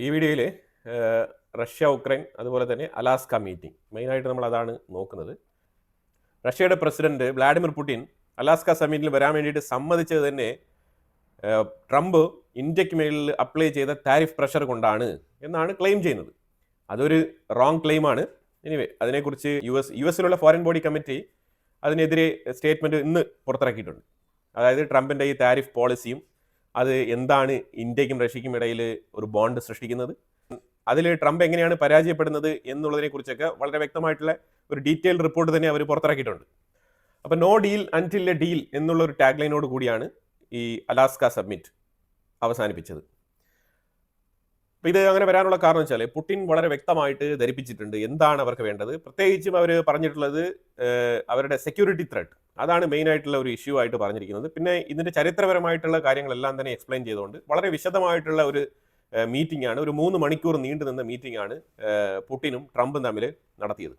ഈ വീഡിയോയിൽ Russia Ukraine അതുപോലെ തന്നെ അലാസ്ക മീറ്റിംഗ് മെയിനായിട്ട് നമ്മൾ അതാണ് നോക്കുന്നത്. റഷ്യയുടെ പ്രസിഡന്റ് വ്ളാഡിമിർ പുടിൻ അലാസ്ക സമ്മിറ്റിൽ വരാൻ വേണ്ടിയിട്ട് സമ്മതിച്ചത് തന്നെ ട്രംപ് ഇന്ത്യക്ക് മേലിൽ അപ്ലൈ ചെയ്ത താരിഫ് പ്രഷർ കൊണ്ടാണ് എന്നാണ് ക്ലെയിം ചെയ്യുന്നത്. അതൊരു റോങ് ക്ലെയിമാണ്. എനിവേ അതിനെക്കുറിച്ച് യു എസിലുള്ള ഫോറിൻ ബോഡി കമ്മിറ്റി അതിനെതിരെ സ്റ്റേറ്റ്മെൻറ്റ് ഇന്ന് പുറത്തിറക്കിയിട്ടുണ്ട്. അതായത് ട്രംപിൻ്റെ ഈ താരിഫ് പോളിസിയും അത് എന്താണ് ഇന്ത്യക്കും റഷ്യയ്ക്കും ഇടയിൽ ഒരു ബോണ്ട് സൃഷ്ടിക്കുന്നത്, അതിൽ ട്രംപ് എങ്ങനെയാണ് പരാജയപ്പെടുന്നത് എന്നുള്ളതിനെ കുറിച്ചൊക്കെ വളരെ വ്യക്തമായിട്ടുള്ള ഒരു ഡീറ്റെയിൽഡ് റിപ്പോർട്ട് തന്നെ അവർ പുറത്തിറക്കിയിട്ടുണ്ട്. അപ്പോൾ no deal until a deal എന്നുള്ള ഒരു ടാഗ് ലൈനോട് കൂടിയാണ് ഈ അലാസ്ക സബ്മിറ്റ് അവസാനിപ്പിച്ചത്. അപ്പോൾ ഇത് അങ്ങനെ വരാനുള്ള കാരണം വെച്ചാൽ പുടിൻ വളരെ വ്യക്തമായിട്ട് ധരിപ്പിച്ചിട്ടുണ്ട് എന്താണ് അവർക്ക് വേണ്ടത്. പ്രത്യേകിച്ചും അവർ പറഞ്ഞിട്ടുള്ളത് അവരുടെ സെക്യൂരിറ്റി ത്രെട്ട്, അതാണ് മെയിൻ ആയിട്ടുള്ള ഒരു ഇഷ്യൂ ആയിട്ട് പറഞ്ഞിരിക്കുന്നത്. പിന്നെ ഇതിൻ്റെ ചരിത്രപരമായിട്ടുള്ള കാര്യങ്ങളെല്ലാം തന്നെ എക്സ്പ്ലെയിൻ ചെയ്തുകൊണ്ട് വളരെ വിശദമായിട്ടുള്ള ഒരു മീറ്റിംഗ് ആണ്, ഒരു 3 മണിക്കൂർ നീണ്ടു നിന്ന മീറ്റിംഗ് ആണ് പുടിനും ട്രംപും തമ്മിൽ നടത്തിയത്.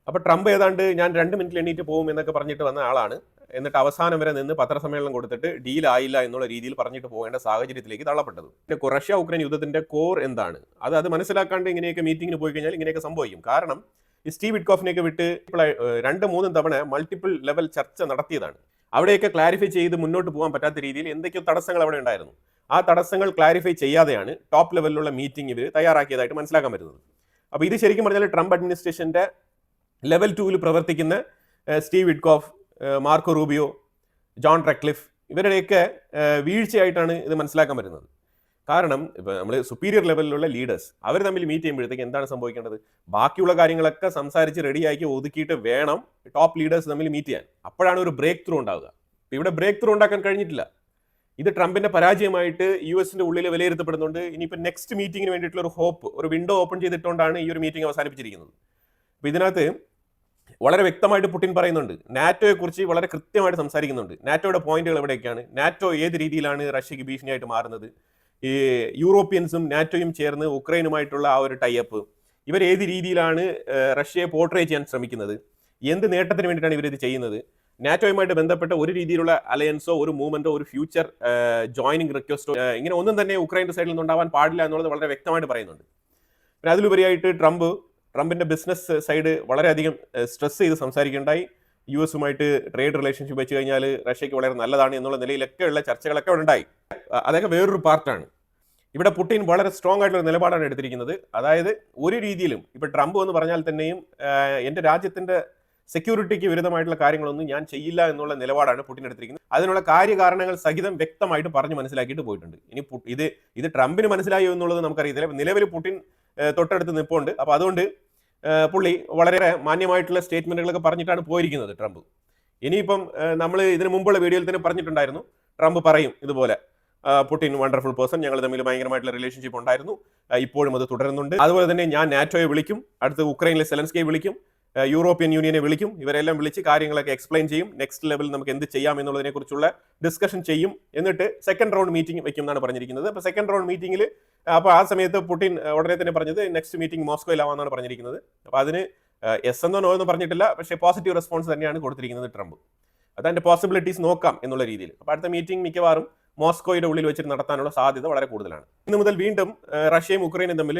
അപ്പോൾ ട്രംപ് ഏതാണ്ട് ഞാൻ 2 മിനിറ്റിൽ എണ്ണീറ്റ് പോകും എന്നൊക്കെ പറഞ്ഞിട്ട് വന്ന ആളാണ്. എന്നിട്ട് അവസാനം വരെ നിന്ന് പത്രസമ്മേളനം കൊടുത്തിട്ട് ഡീൽ ആയില്ല എന്നുള്ള രീതിയിൽ പറഞ്ഞിട്ട് പോകേണ്ട സാഹചര്യത്തിലേക്ക് തള്ളപ്പെട്ടത്. പിന്നെ റഷ്യ ഉക്രൈൻ യുദ്ധത്തിന്റെ കോർ എന്താണ്, അത് മനസ്സിലാക്കാണ്ട് ഇങ്ങനെയൊക്കെ മീറ്റിംഗിന് പോയി കഴിഞ്ഞാൽ ഇങ്ങനെയൊക്കെ സംഭവിക്കും. കാരണം ഈ സ്റ്റീവ് വിറ്റ്കോഫിനെയൊക്കെ വിട്ട് 2-3 തവണ മൾട്ടിപ്പിൾ ലെവൽ ചർച്ച നടത്തിയതാണ്. അവിടെയൊക്കെ ക്ലാരിഫൈ ചെയ്ത് മുന്നോട്ട് പോകാൻ പറ്റാത്ത രീതിയിൽ എന്തൊക്കെയോ തടസ്സങ്ങൾ അവിടെ ഉണ്ടായിരുന്നു. ആ തടസ്സങ്ങൾ ക്ലാരിഫൈ ചെയ്യാതെയാണ് ടോപ്പ് ലെവലിലുള്ള മീറ്റിംഗ് ഇവർ തയ്യാറാക്കിയതായിട്ട് മനസ്സിലാക്കാൻ പറ്റുന്നത്. അപ്പോൾ ഇത് ശരിക്കും പറഞ്ഞാൽ ട്രംപ് അഡ്മിനിസ്ട്രേഷന്റെ ലെവൽ 2 പ്രവർത്തിക്കുന്ന Steve Witkoff, Marco Rubio, John Ratcliffe ഇവരുടെയൊക്കെ വീഴ്ചയായിട്ടാണ് ഇത് മനസ്സിലാക്കാൻ പറ്റുന്നത്. കാരണം ഇപ്പോൾ നമ്മൾ സുപ്പീരിയർ ലെവലിലുള്ള ലീഡേഴ്സ് അവർ തമ്മിൽ മീറ്റ് ചെയ്യുമ്പോഴത്തേക്ക് എന്താണ് സംഭവിക്കേണ്ടത്, ബാക്കിയുള്ള കാര്യങ്ങളൊക്കെ സംസാരിച്ച് റെഡിയാക്കി ഒതുക്കിയിട്ട് വേണം ടോപ്പ് ലീഡേഴ്സ് തമ്മിൽ മീറ്റ് ചെയ്യാൻ. അപ്പോഴാണ് ഒരു ബ്രേക്ക് ത്രൂ ഉണ്ടാവുക. ഇവിടെ ബ്രേക്ക് ത്രൂ ഉണ്ടാക്കാൻ കഴിഞ്ഞിട്ടില്ല. ഇത് ട്രംപിന്റെ പരാജയമായിട്ട് യു എസിന്റെ ഉള്ളിൽ വിലയിരുത്തപ്പെടുന്നുണ്ട്. ഇനിയിപ്പോൾ നെക്സ്റ്റ് മീറ്റിംഗിന് വേണ്ടിയിട്ടുള്ള ഒരു ഹോപ്പ്, ഒരു വിൻഡോ ഓപ്പൺ ചെയ്തിട്ടുകൊണ്ടാണ് ഈ ഒരു മീറ്റിംഗ് അവസാനിപ്പിച്ചിരിക്കുന്നത്. അപ്പോൾ ഇതിനകത്ത് വളരെ വ്യക്തമായിട്ട് പുടിൻ പറയുന്നുണ്ട്, നാറ്റോയെ കുറിച്ച് വളരെ കൃത്യമായിട്ട് സംസാരിക്കുന്നുണ്ട്. നാറ്റോയുടെ പോയിന്റുകൾ എവിടെയൊക്കെയാണ്, നാറ്റോ ഏത് രീതിയിലാണ് റഷ്യക്ക് ഭീഷണിയായിട്ട് മാറുന്നത്, ഈ യൂറോപ്യൻസും നാറ്റോയും ചേർന്ന് ഉക്രൈനുമായിട്ടുള്ള ആ ഒരു ടൈപ്പ്, ഇവർ ഏത് രീതിയിലാണ് റഷ്യയെ പോർട്രേ ചെയ്യാൻ ശ്രമിക്കുന്നത്, എന്ത് നേട്ടത്തിന് വേണ്ടിയിട്ടാണ് ഇവരിത് ചെയ്യുന്നത്, നാറ്റോയുമായിട്ട് ബന്ധപ്പെട്ട ഒരു രീതിയിലുള്ള അലയൻസോ ഒരു മൂവ്മെന്റോ ഒരു ഫ്യൂച്ചർ ജോയിനിങ് റിക്വസ്റ്റോ ഇങ്ങനെ ഒന്നും തന്നെ ഉക്രൈൻ്റെ സൈഡിൽ നിന്ന് ഉണ്ടാവാൻ പാടില്ല എന്നുള്ളത് വളരെ വ്യക്തമായിട്ട് പറയുന്നുണ്ട്. പിന്നെ അതിലുപരിയായിട്ട് ട്രംപിന്റെ ബിസിനസ് സൈഡ് വളരെയധികം സ്ട്രെസ് ചെയ്ത് സംസാരിക്കുകയുണ്ടായി. യു എസുമായിട്ട് ട്രേഡ് റിലേഷൻഷിപ്പ് വെച്ച് കഴിഞ്ഞാൽ റഷ്യക്ക് വളരെ നല്ലതാണ് എന്നുള്ള നിലയിലൊക്കെയുള്ള ചർച്ചകളൊക്കെ ഉണ്ടായി. അതൊക്കെ വേറൊരു പാർട്ടാണ്. ഇവിടെ പുടിൻ വളരെ സ്ട്രോങ് ആയിട്ടുള്ള നിലപാടാണ് എടുത്തിരിക്കുന്നത്. അതായത് ഒരു രീതിയിലും ഇപ്പൊ ട്രംപ് എന്ന് പറഞ്ഞാൽ തന്നെയും എൻ്റെ രാജ്യത്തിന്റെ സെക്യൂരിറ്റിക്ക് വിരുദ്ധമായിട്ടുള്ള കാര്യങ്ങളൊന്നും ഞാൻ ചെയ്യില്ല എന്നുള്ള നിലപാടാണ് പുടിൻ എടുത്തിരിക്കുന്നത്. അതിനുള്ള കാര്യകാരണങ്ങൾ സഹിതം വ്യക്തമായിട്ട് പറഞ്ഞു മനസ്സിലാക്കിയിട്ട് പോയിട്ടുണ്ട്. ഇനി ഇത് ട്രംപിന് മനസ്സിലായോ എന്നുള്ളത് നമുക്കറിയത്തില്ല. നിലവിൽ പുടിൻ തൊട്ടടുത്ത് നിൽപ്പുണ്ട്. അപ്പോൾ അതുകൊണ്ട് പുള്ളി വളരെ മാന്യമായിട്ടുള്ള സ്റ്റേറ്റ്മെന്റുകളൊക്കെ പറഞ്ഞിട്ടാണ് പോയിരിക്കുന്നത് ട്രംപ്. ഇനിയിപ്പം നമ്മൾ ഇതിനു മുമ്പുള്ള വീഡിയോയിൽ തന്നെ പറഞ്ഞിട്ടുണ്ടായിരുന്നു, ട്രംപ് പറയും ഇതുപോലെ പുടിൻ വണ്ടർഫുൾ പേഴ്സൺ, ഞങ്ങൾ തമ്മിൽ ഭയങ്കരമായിട്ടുള്ള റിലേഷൻഷിപ്പ് ഉണ്ടായിരുന്നു, ഇപ്പോഴും അത് തുടരുന്നുണ്ട്. അതുപോലെ തന്നെ ഞാൻ നാറ്റോയെ വിളിക്കും, അടുത്ത് ഉക്രൈനിലെ സെലൻസ്കിയെ വിളിക്കും, യൂറോപ്യൻ യൂണിയനെ വിളിക്കും, ഇവരെല്ലാം വിളിച്ച് കാര്യങ്ങളൊക്കെ എക്സ്പ്ലെയിൻ ചെയ്യും, നെക്സ്റ്റ് ലെവലിൽ നമുക്ക് എന്ത് ചെയ്യാം എന്നുള്ളതിനെ കുറിച്ചുള്ള ഡിസ്കഷൻ ചെയ്യും, എന്നിട്ട് സെക്കൻഡ് റൗണ്ട് മീറ്റിംഗ് വെക്കും എന്നാണ് പറഞ്ഞിരിക്കുന്നത്. അപ്പോൾ സെക്കൻഡ് റൗണ്ട് മീറ്റിംഗിൽ അപ്പോൾ ആ സമയത്ത് പുടിൻ ഉടനെ തന്നെ പറഞ്ഞത് നെക്സ്റ്റ് മീറ്റിംഗ് മോസ്കോയിലാവാന്നാണ് പറഞ്ഞിരിക്കുന്നത്. അപ്പോൾ അതിന് എസ് എന്നോ നോ എന്ന് പറഞ്ഞിട്ടില്ല, പക്ഷേ പോസിറ്റീവ് റെസ്പോൺസ് തന്നെയാണ് കൊടുത്തിരിക്കുന്നത് ട്രംപ്. അതിൻ്റെ പോസിബിലിറ്റീസ് നോക്കാം എന്നുള്ള രീതിയിൽ. അപ്പോൾ അടുത്ത മീറ്റിംഗ് മിക്കവാറും മോസ്കോയുടെ ഉള്ളിൽ വെച്ചിട്ട് നടത്താനുള്ള സാധ്യത വളരെ കൂടുതലാണ്. ഇന്ന് മുതൽ വീണ്ടും റഷ്യയും ഉക്രൈനും തമ്മിൽ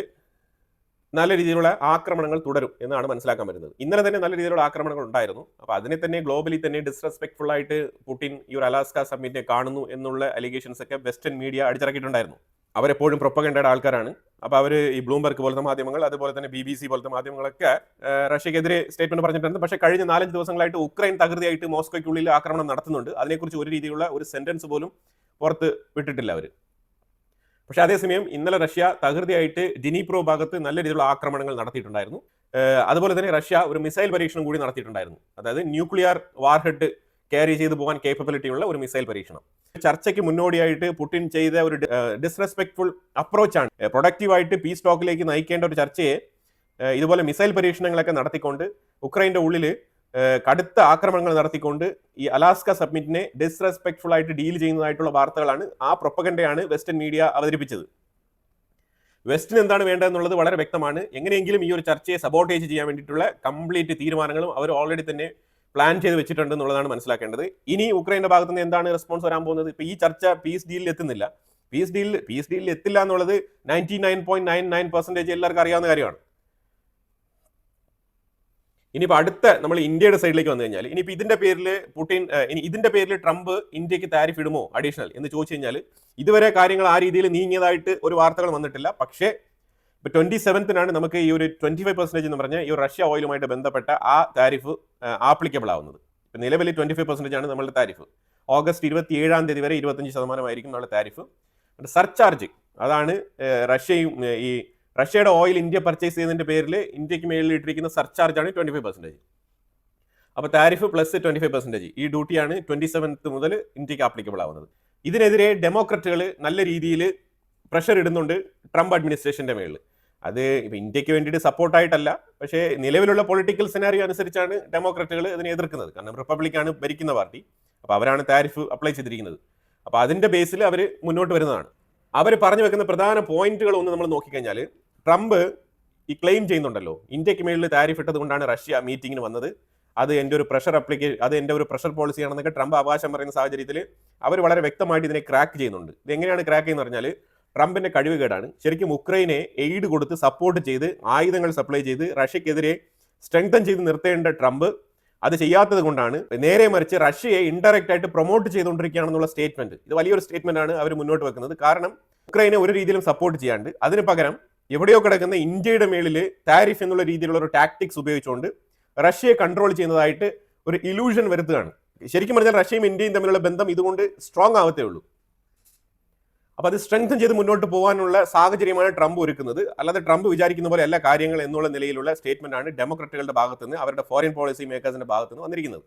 നല്ല രീതിയിലുള്ള ആക്രമണങ്ങൾ തുടരും എന്നാണ് മനസ്സിലാക്കാൻ പറ്റുന്നത്. ഇന്നലെ തന്നെ നല്ല രീതിയിലുള്ള ആക്രമണങ്ങൾ ഉണ്ടായിരുന്നു. അപ്പോൾ അതിനെ തന്നെ ഗ്ലോബലി തന്നെ ഡിസ്റെസ്പെക്ട്ഫുൾ ആയിട്ട് പുടിൻ ഈ ഒരു അലാസ്ക സമ്മിറ്റിനെ കാണുന്നു എന്നുള്ള അലിഗേഷൻസ് ഒക്കെ വെസ്റ്റേൺ മീഡിയ അടിച്ചിറക്കിയിട്ടുണ്ടായിരുന്നു. അവരെപ്പോഴും പ്രൊപ്പഗൻഡയുടെ ആൾക്കാരാണ്. അപ്പോൾ അവർ ഈ ബ്ലൂംബർഗ് പോലത്തെ മാധ്യമങ്ങൾ, അതുപോലെ തന്നെ BBC പോലത്തെ മാധ്യമങ്ങളൊക്കെ റഷ്യക്കെതിരെ സ്റ്റേറ്റ്മെന്റ് പറഞ്ഞിട്ടുണ്ട്. പക്ഷേ കഴിഞ്ഞ 4-5 ദിവസങ്ങളായിട്ട് ഉക്രൈൻ തകൃതിയായിട്ട് മോസ്കോയ്ക്കുള്ളിൽ ആക്രമണം നടത്തുന്നുണ്ട്. അതിനെക്കുറിച്ച് ഒരു രീതിയിലുള്ള ഒരു സെന്റൻസ് പോലും പുറത്ത് വിട്ടിട്ടില്ല അവർ. പക്ഷേ അതേസമയം ഇന്നലെ റഷ്യ തകൃതിയായിട്ട് ഡിനിപ്രോ ഭാഗത്ത് നല്ല രീതിയിലുള്ള ആക്രമണങ്ങൾ നടത്തിയിട്ടുണ്ടായിരുന്നു. അതുപോലെ തന്നെ റഷ്യ ഒരു മിസൈൽ പരീക്ഷണം കൂടി നടത്തിയിട്ടുണ്ടായിരുന്നു. അതായത് ന്യൂക്ലിയർ വാർഹെഡ് ക്യാരി ചെയ്ത് പോകാൻ കേപ്പബിലിറ്റി ഉള്ള ഒരു മിസൈൽ പരീക്ഷണം. ചർച്ചയ്ക്ക് മുന്നോടിയായിട്ട് പുടിൻ ചെയ്ത ഒരു ഡിസ്റെസ്പെക്ട്ഫുൾ അപ്രോച്ചാണ്. പ്രൊഡക്റ്റീവായിട്ട് പീസ് ടോക്കിലേക്ക് നയിക്കേണ്ട ഒരു ചർച്ചയെ ഇതുപോലെ മിസൈൽ പരീക്ഷണങ്ങളൊക്കെ നടത്തിക്കൊണ്ട് ഉക്രൈൻ്റെ ഉള്ളിൽ കടുത്ത ആക്രമണങ്ങൾ നടത്തിക്കൊണ്ട് ഈ അലാസ്ക സബ്മിറ്റിനെ ഡിസ്റെസ്പെക്ട്ഫുൾ ആയിട്ട് ഡീൽ ചെയ്യുന്നതായിട്ടുള്ള വാർത്തകളാണ്, ആ പ്രൊപ്പഗൻഡയാണ് വെസ്റ്റേൺ മീഡിയ അവതരിപ്പിച്ചത്. വെസ്റ്റിന് എന്താണ് വേണ്ടതെന്നുള്ളത് വളരെ വ്യക്തമാണ്. എങ്ങനെയെങ്കിലും ഈ ഒരു ചർച്ചയെ സബോട്ടേജ് ചെയ്യാൻ വേണ്ടിയിട്ടുള്ള കംപ്ലീറ്റ് തീരുമാനങ്ങളും അവർ ഓൾറെഡി തന്നെ പ്ലാൻ ചെയ്ത് വെച്ചിട്ടുണ്ട് എന്നുള്ളതാണ് മനസ്സിലാക്കേണ്ടത്. ഇനി ഉക്രൈൻ്റെ ഭാഗത്ത് നിന്ന് എന്താണ് റെസ്പോൺസ് വരാൻ പോകുന്നത്? ഇപ്പോൾ ഈ ചർച്ച പീസ് ഡീലിൽ എത്തുന്നില്ല. പീസ് ഡീലിൽ എത്തില്ല എന്നുള്ളത് 99.99% എല്ലാവർക്കും അറിയാവുന്ന കാര്യമാണ്. ഇനിയിപ്പോൾ അടുത്ത നമ്മൾ ഇന്ത്യയുടെ സൈഡിലേക്ക് വന്നു കഴിഞ്ഞാൽ ഇനിയിപ്പോൾ ഇതിന്റെ പേരിൽ ട്രംപ് ഇന്ത്യക്ക് താരിഫ് ഇടുമോ അഡീഷണൽ എന്ന് ചോദിച്ചു കഴിഞ്ഞാൽ ഇതുവരെ കാര്യങ്ങൾ ആ രീതിയിൽ നീങ്ങിയതായിട്ട് ഒരു വാർത്തകൾ വന്നിട്ടില്ല. പക്ഷേ ഇപ്പോൾ 27-നാണ് നമുക്ക് ഈ ഒരു 25% എന്ന് പറഞ്ഞ ഈ റഷ്യ ഓയിലുമായിട്ട് ബന്ധപ്പെട്ട ആ താരിഫ് ആപ്ലിക്കബിൾ ആവുന്നത്. ഇപ്പം നിലവിൽ 25% ആണ് നമ്മളുടെ താരിഫ്. ഓഗസ്റ്റ് 27 വരെ 25% നമ്മുടെ താരിഫ്. സർചാർജ് അതാണ് റഷ്യയുടെ ഓയിൽ ഇന്ത്യ പർച്ചേസ് ചെയ്യുന്നതിന്റെ പേരിൽ ഇന്ത്യക്ക് മേളിൽ ഇട്ടിരിക്കുന്ന സർചാർജാണ് 25%. അപ്പോൾ താരിഫ് പ്ലസ് 25% ഈ ഡ്യൂട്ടിയാണ് 27 മുതൽ ഇന്ത്യക്ക് ആപ്ലിക്കബിൾ ആവുന്നത്. ഇതിനെതിരെ ഡെമോക്രറ്റുകൾ നല്ല രീതിയിൽ പ്രഷർ ഇടുന്നുണ്ട് ട്രംപ് അഡ്മിനിസ്ട്രേഷന്റെ മേളിൽ. അത് ഇപ്പം ഇന്ത്യക്ക് വേണ്ടിയിട്ട് സപ്പോർട്ടായിട്ടല്ല, പക്ഷേ നിലവിലുള്ള പൊളിറ്റിക്കൽ സിനാരിയോ അനുസരിച്ചാണ് ഡെമോക്രറ്റുകൾ ഇതിനെ എതിർക്കുന്നത്. കാരണം റിപ്പബ്ലിക്കാണ് ഭരിക്കുന്ന പാർട്ടി, അപ്പോൾ അവരാണ് താരിഫ് അപ്ലൈ ചെയ്തിരിക്കുന്നത്. അപ്പോൾ അതിന്റെ ബേസിൽ അവർ മുന്നോട്ട് വരുന്നതാണ്. അവർ പറഞ്ഞു വെക്കുന്ന പ്രധാന പോയിന്റുകൾ ഒന്ന് നമ്മൾ നോക്കിക്കഴിഞ്ഞാൽ, ട്രംപ് ഈ ക്ലെയിം ചെയ്യുന്നുണ്ടല്ലോ ഇന്ത്യക്ക് മേളിൽ താരിഫ് ഇട്ടത് കൊണ്ടാണ് റഷ്യ മീറ്റിങ്ങിന് വന്നത്, അത് എൻ്റെ ഒരു പ്രഷർ പോളിസിയാണെന്നൊക്കെ ട്രംപ് അവകാശം പറയുന്ന സാഹചര്യത്തിൽ അവർ വളരെ വ്യക്തമായിട്ട് ഇതിനെ ക്രാക്ക് ചെയ്യുന്നുണ്ട്. ഇത് എങ്ങനെയാണ് ക്രാക്ക് ചെയ്യുന്നത് പറഞ്ഞാൽ ട്രംപിന്റെ കഴിവുകേടാണ്. ശരിക്കും ഉക്രൈനെ എയ്ഡ് കൊടുത്ത് സപ്പോർട്ട് ചെയ്ത് ആയുധങ്ങൾ സപ്ലൈ ചെയ്ത് റഷ്യക്കെതിരെ സ്ട്രെങ്തൻ ചെയ്ത് നിർത്തേണ്ട ട്രംപ് അത് ചെയ്യാത്തത് കൊണ്ടാണ് നേരെ മറിച്ച് റഷ്യയെ ഇൻഡയറക്റ്റ് ആയിട്ട് പ്രൊമോട്ട് ചെയ്തുകൊണ്ടിരിക്കുകയാണെന്നുള്ള സ്റ്റേറ്റ്മെന്റ്. ഇത് വലിയൊരു സ്റ്റേറ്റ്മെന്റ് ആണ് അവർ മുന്നോട്ട് വെക്കുന്നത്. കാരണം ഉക്രൈനെ ഒരു രീതിയിലും സപ്പോർട്ട് ചെയ്യാണ്ട് അതിന് പകരം എവിടെയോ കിടക്കുന്ന ഇന്ത്യയുടെ മേളിൽ താരിഫ് എന്നുള്ള രീതിയിലുള്ള ഒരു ടാക്ടിക്സ് ഉപയോഗിച്ചുകൊണ്ട് റഷ്യയെ കൺട്രോൾ ചെയ്യുന്നതായിട്ട് ഒരു ഇലൂഷൻ വരുത്തുകയാണ്. ശരിക്കും പറഞ്ഞാൽ റഷ്യയും ഇന്ത്യയും തമ്മിലുള്ള ബന്ധം ഇതുകൊണ്ട് സ്ട്രോങ് ആവത്തേ ഉള്ളൂ. അപ്പോൾ അത് സ്ട്രെങ്തൻ ചെയ്ത് മുന്നോട്ട് പോകാനുള്ള സാഹചര്യമാണ് ട്രംപ് ഒരുക്കുന്നത്. അല്ലാതെ ട്രംപ് വിചാരിക്കുന്ന പോലെ എല്ലാ കാര്യങ്ങൾ എന്നുള്ള നിലയിലുള്ള സ്റ്റേറ്റ്മെന്റ് ആണ് ഡെമോക്രാറ്റുകളുടെ ഭാഗത്തുനിന്ന്, അവരുടെ ഫോറിൻ പോളിസി മേക്കേഴ്സിന്റെ ഭാഗത്തുനിന്ന് വന്നിരിക്കുന്നത്.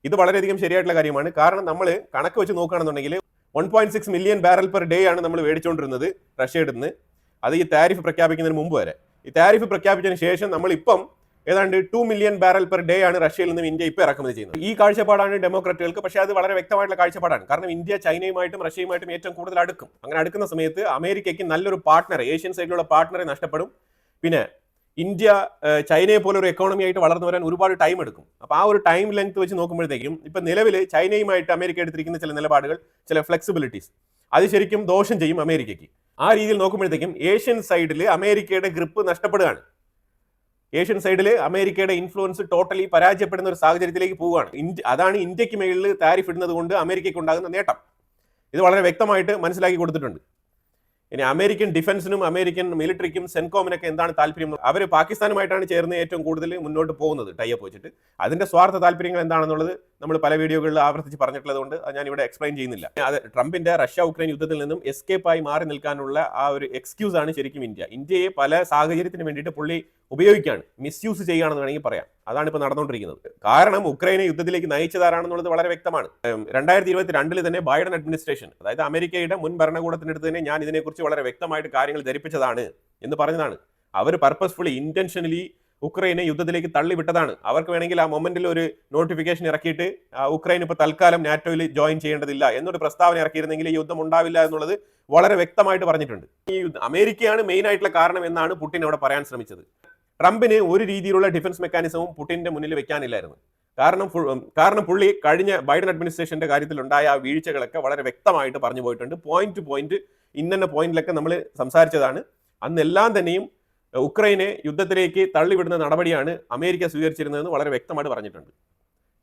ഇത് വളരെയധികം ശരിയായിട്ടുള്ള കാര്യമാണ്. കാരണം നമ്മൾ കണക്ക് വെച്ച് നോക്കുകയാണെന്നുണ്ടെങ്കിൽ 1.6 മില്യൺ ബാരൽ പെർ ഡേ ആണ് നമ്മൾ മേടിച്ചുകൊണ്ടിരുന്നത് റഷ്യയുടെ നിന്ന്. അത് ഈ താരിഫ് പ്രഖ്യാപിക്കുന്നതിന് മുമ്പ് വരെ. ഈ താരിഫ് പ്രഖ്യാപിച്ചതിന് ശേഷം നമ്മളിപ്പം ഏതാണ്ട് 2 മില്യൺ ബാരൽ പെർ ഡേ ആണ് റഷ്യയിൽ നിന്നും ഇന്ത്യ ഇപ്പോൾ ഇറക്കുമതി ചെയ്യുന്നത്. ഈ കാഴ്ചപ്പാടാണ് ഡെമോക്രാറ്റുകൾക്ക്. പക്ഷേ അത് വളരെ വ്യക്തമായിട്ടുള്ള കാഴ്ചപ്പാടാണ്. കാരണം ഇന്ത്യ ചൈനയുമായിട്ടും റഷ്യയുമായിട്ടും ഏറ്റവും കൂടുതൽ അടുക്കും. അങ്ങനെ അടുക്കുന്ന സമയത്ത് അമേരിക്കയ്ക്ക് നല്ലൊരു പാർട്ട്ണറെ, ഏഷ്യൻ സൈഡിലുള്ള പാർട്ട്ണറെ നഷ്ടപ്പെടും. പിന്നെ ഇന്ത്യ ചൈനയെ പോലെ ഒരു എക്കോണമി ആയിട്ട് വളർന്നു വരാൻ ഒരുപാട് ടൈം എടുക്കും. അപ്പോൾ ആ ഒരു ടൈം ലെങ്ത് വെച്ച് നോക്കുമ്പോഴത്തേക്കും ഇപ്പം നിലവിൽ ചൈനയുമായിട്ട് അമേരിക്ക എടുത്തിരിക്കുന്ന ചില നിലപാടുകൾ, ചില ഫ്ലെക്സിബിലിറ്റീസ്, അത് ശരിക്കും ദോഷം ചെയ്യും അമേരിക്കയ്ക്ക്. ആ രീതിയിൽ നോക്കുമ്പോഴത്തേക്കും ഏഷ്യൻ സൈഡിൽ അമേരിക്കയുടെ ഗ്രിപ്പ് നഷ്ടപ്പെടുകയാണ്. ഏഷ്യൻ സൈഡിൽ അമേരിക്കയുടെ ഇൻഫ്ലുവൻസ് ടോട്ടലി പരാജയപ്പെടുന്ന ഒരു സാഹചര്യത്തിലേക്ക് പോവുകയാണ്. അതാണ് ഇന്ത്യക്ക് മേളിൽ താരിഫ് ഇടുന്നത് കൊണ്ട് അമേരിക്കയ്ക്ക് ഉണ്ടാകുന്ന നേട്ടം. ഇത് വളരെ വ്യക്തമായിട്ട് മനസ്സിലാക്കി കൊടുത്തിട്ടുണ്ട്. ഇനി അമേരിക്കൻ ഡിഫൻസിനും അമേരിക്കൻ മിലിറ്ററിക്കും സെൻകോമിനൊക്കെ എന്താണ് താല്പര്യം? അവർ പാകിസ്ഥാനുമായിട്ടാണ് ചേർന്ന് ഏറ്റവും കൂടുതൽ മുന്നോട്ട് പോകുന്നത് ടൈപ്പ് വെച്ചിട്ട്. അതിന്റെ സ്വാർത്ഥ താല്പര്യങ്ങൾ എന്താണെന്നുള്ളത് നമ്മൾ പല വീഡിയോകളിൽ ആവർത്തിച്ച് പറഞ്ഞിട്ടുള്ളത് കൊണ്ട് ഞാൻ ഇവിടെ എക്സ്പ്ലെയിൻ ചെയ്യുന്നില്ല. അത് ട്രംപിന്റെ റഷ്യ ഉക്രൈൻ യുദ്ധത്തിൽ നിന്നും എസ്കേപ്പായി മാറി നിൽക്കാനുള്ള ആ ഒരു എക്സ്ക്യൂസ് ആണ് ശരിക്കും ഇന്ത്യയെ പല സാഹചര്യത്തിന് വേണ്ടിയിട്ട് പുള്ളി ഉപയോഗിക്കുകയാണ്, മിസ്യൂസ് ചെയ്യുകയാണെന്ന് വേണമെങ്കിൽ പറയാം. അതാണ് ഇപ്പോൾ നടന്നുകൊണ്ടിരിക്കുന്നത്. കാരണം ഉക്രൈനെ യുദ്ധത്തിലേക്ക് നയിച്ചതാരാണെന്നുള്ളത് വളരെ വ്യക്തമാണ്. 2022 തന്നെ ബൈഡൻ അഡ്മിനിസ്ട്രേഷൻ, അതായത് അമേരിക്കയുടെ മുൻ ഭരണകൂടത്തിനടുത്ത് തന്നെ ഞാൻ ഇതിനെക്കുറിച്ച് വളരെ വ്യക്തമായിട്ട് കാര്യങ്ങൾ ധരിപ്പിച്ചതാണ് എന്ന് പറഞ്ഞതാണ്. അവർ പർപ്പസ്ഫുള്ളി ഇന്റൻഷനലി ഉക്രൈനെ യുദ്ധത്തിലേക്ക് തള്ളിവിട്ടതാണ്. അവർക്ക് വേണമെങ്കിൽ ആ മൊമെന്റിൽ ഒരു നോട്ടിഫിക്കേഷൻ ഇറക്കിയിട്ട് ഉക്രൈൻ ഇപ്പോൾ തൽക്കാലം നാറ്റോയിൽ ജോയിൻ ചെയ്യേണ്ടതില്ല എന്നൊരു പ്രസ്താവന ഇറക്കിയിരുന്നെങ്കിൽ ഈ യുദ്ധം ഉണ്ടാവില്ല എന്നുള്ളത് വളരെ വ്യക്തമായിട്ട് പറഞ്ഞിട്ടുണ്ട്. ഈ അമേരിക്കയാണ് മെയിൻ ആയിട്ടുള്ള കാരണം എന്നാണ് പുടിൻ അവിടെ പറയാൻ ശ്രമിച്ചത്. ട്രംപിന് ഒരു രീതിയിലുള്ള ഡിഫൻസ് മെക്കാനിസവും പുടിന്റെ മുന്നിൽ വെക്കാനില്ലായിരുന്നു. കാരണം പുള്ളി കഴിഞ്ഞ ബൈഡൻ അഡ്മിനിസ്ട്രേഷന്റെ കാര്യത്തിൽ ഉണ്ടായ ആ വീഴ്ചകളൊക്കെ വളരെ വ്യക്തമായിട്ട് പറഞ്ഞു പോയിട്ടുണ്ട്. പോയിന്റ് ടു പോയിന്റ് ഇന്ന പോയിന്റിലൊക്കെ നമ്മൾ സംസാരിച്ചതാണ്. അന്നെല്ലാം തന്നെയും ഉക്രൈനെ യുദ്ധത്തിലേക്ക് തള്ളിവിടുന്ന നടപടിയാണ് അമേരിക്ക സ്വീകരിച്ചിരുന്നതെന്ന് വളരെ വ്യക്തമായിട്ട് പറഞ്ഞിട്ടുണ്ട്.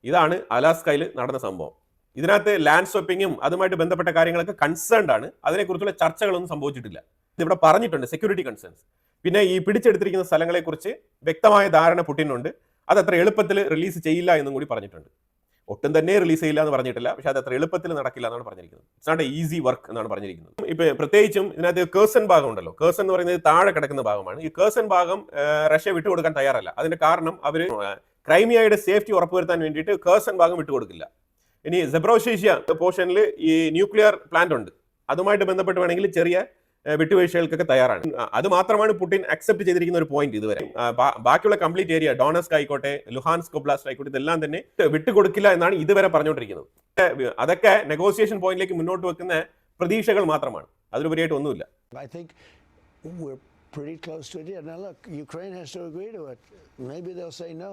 ഇതാണ് അലാസ്കയിൽ നടന്ന സംഭവം. ഇതിനകത്ത് ലാൻഡ് സ്വപ്പിങ്ങും അതുമായിട്ട് ബന്ധപ്പെട്ട കാര്യങ്ങളൊക്കെ കൺസേൺഡ് ആണ്. അതിനെക്കുറിച്ചുള്ള ചർച്ചകളൊന്നും സംഭവിച്ചിട്ടില്ല. ഇതിവിടെ പറഞ്ഞിട്ടുണ്ട്, സെക്യൂരിറ്റി കൺസേൺസ്. പിന്നെ ഈ പിടിച്ചെടുത്തിരിക്കുന്ന സ്ഥലങ്ങളെക്കുറിച്ച് വ്യക്തമായ ധാരണ പുടിനുണ്ട്. അത് അത്ര എളുപ്പത്തിൽ റിലീസ് ചെയ്യില്ല എന്നും കൂടി പറഞ്ഞിട്ടുണ്ട്. ഒട്ടും തന്നെ റിലീസ് ചെയ്യില്ല എന്ന് പറഞ്ഞിട്ടില്ല, പക്ഷെ അത് അത്ര എളുപ്പത്തിൽ നടക്കില്ല എന്നാണ് പറഞ്ഞിരിക്കുന്നത്. It's not a easy work എന്നാണ് പറഞ്ഞിരിക്കുന്നത്. ഇപ്പൊ പ്രത്യേകിച്ചും ഇതിനകത്ത് കേഴ്സൺ ഭാഗം ഉണ്ടല്ലോ, കേഴ്സൺ എന്ന് പറയുന്നത് താഴെ കിടക്കുന്ന ഭാഗമാണ്. ഈ കേഴ്സൺ ഭാഗം റഷ്യ വിട്ടുകൊടുക്കാൻ തയ്യാറല്ല. അതിന്റെ കാരണം അവർ ക്രൈമിയയുടെ സേഫ്റ്റി ഉറപ്പുവരുത്താൻ വേണ്ടിയിട്ട് കേഴ്സൺ ഭാഗം വിട്ടുകൊടുക്കില്ല. ഇനി സെബ്രോഷേഷ്യ പോർഷനിൽ ഈ ന്യൂക്ലിയർ പ്ലാന്റ് ഉണ്ട്, അതുമായിട്ട് ബന്ധപ്പെട്ട് വേണമെങ്കിൽ ചെറിയ വിട്ടുവീഴ്ചകൾക്കൊക്കെ തയ്യാറാണ്. അത് മാത്രമാണ് പുടിൻ അക്സെപ്റ്റ് ചെയ്തിരിക്കുന്ന ഒരു പോയിന്റ് ഇതുവരെ. ബാക്കിയുള്ള കംപ്ലീറ്റ് ഏരിയ, ഡോണസ്ക് ആയിക്കോട്ടെ, ലുഹാൻസ്ക് ഒബ്ലാസ്റ്റ് ആയിക്കോട്ടെ, ഇതെല്ലാം തന്നെ വിട്ടുകൊടുക്കില്ല എന്നാണ് ഇതുവരെ പറഞ്ഞുകൊണ്ടിരിക്കുന്നത്. അതൊക്കെ നെഗോസിയേഷൻ പോയിന്റിലേക്ക് മുന്നോട്ട് വെക്കുന്ന പ്രതീക്ഷകൾ മാത്രമാണ്, അതിലുപരിയായിട്ട് ഒന്നുമില്ല. Pretty close to it. Now look, Ukraine has to agree to it. Maybe they'll say no.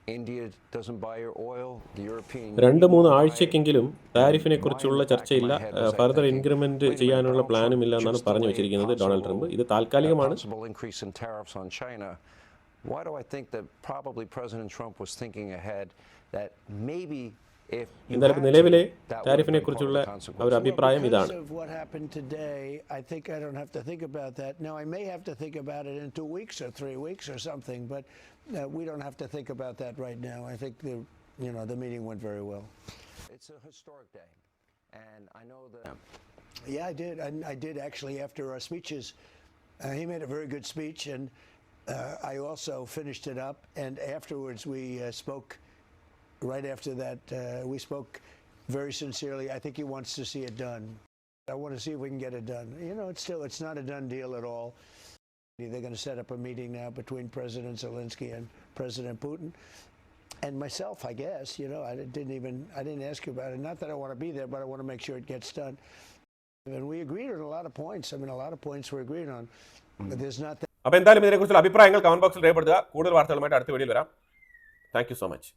India doesn't buy your oil, the European 2-3 ആഴ്ചക്കെങ്കിലും താരിഫിനെ കുറിച്ചുള്ള ചർച്ചയില്ല, ഫർദർ ഇൻക്രിമെന്റ് ചെയ്യാനുള്ള പ്ലാനും ഇല്ല എന്നാണ് പറഞ്ഞു വെച്ചിരിക്കുന്നത് ഡൊണാൾഡ് ട്രംപ്. ഇത് താൽക്കാലികമാണ്. Why do I think that probably President Trump was thinking ahead that maybe if എന്തായാലും നിലവിലെ താരിഫിനെ കുറിച്ചുള്ള ഒരു അഭിപ്രായം ഇതാണ്. What happened today, I think I don't have to think about that. Now I may have to think about it in 2 weeks or 3 weeks or something, but we don't have to think about that right now. I think the meeting went very well. It's a historic day, and I know that. Yeah, I did. I did actually after our speeches. He made a very good speech, and I also finished it up. And afterwards, we spoke. Right after that, we spoke very sincerely. I think he wants to see it done. I want to see if we can get it done. It's not a done deal at all. They're going to set up a meeting now between President Zelensky and President Putin. And myself, I guess, I didn't ask you about it. Not that I want to be there, but I want to make sure it gets done. And we agreed on a lot of points. I mean, a lot of points we're agreed on. But there's not that. അപ്പോൾ എന്തായാലും ഇതിനെക്കുറിച്ചുള്ള അഭിപ്രായങ്ങൾ comment ബോക്സിൽ രേഖപ്പെടുത്തുക. കൂടുതൽ വാർത്തകളുമായിട്ട് അടുത്ത വീഡിയോയിൽ വരാം. Thank you so much.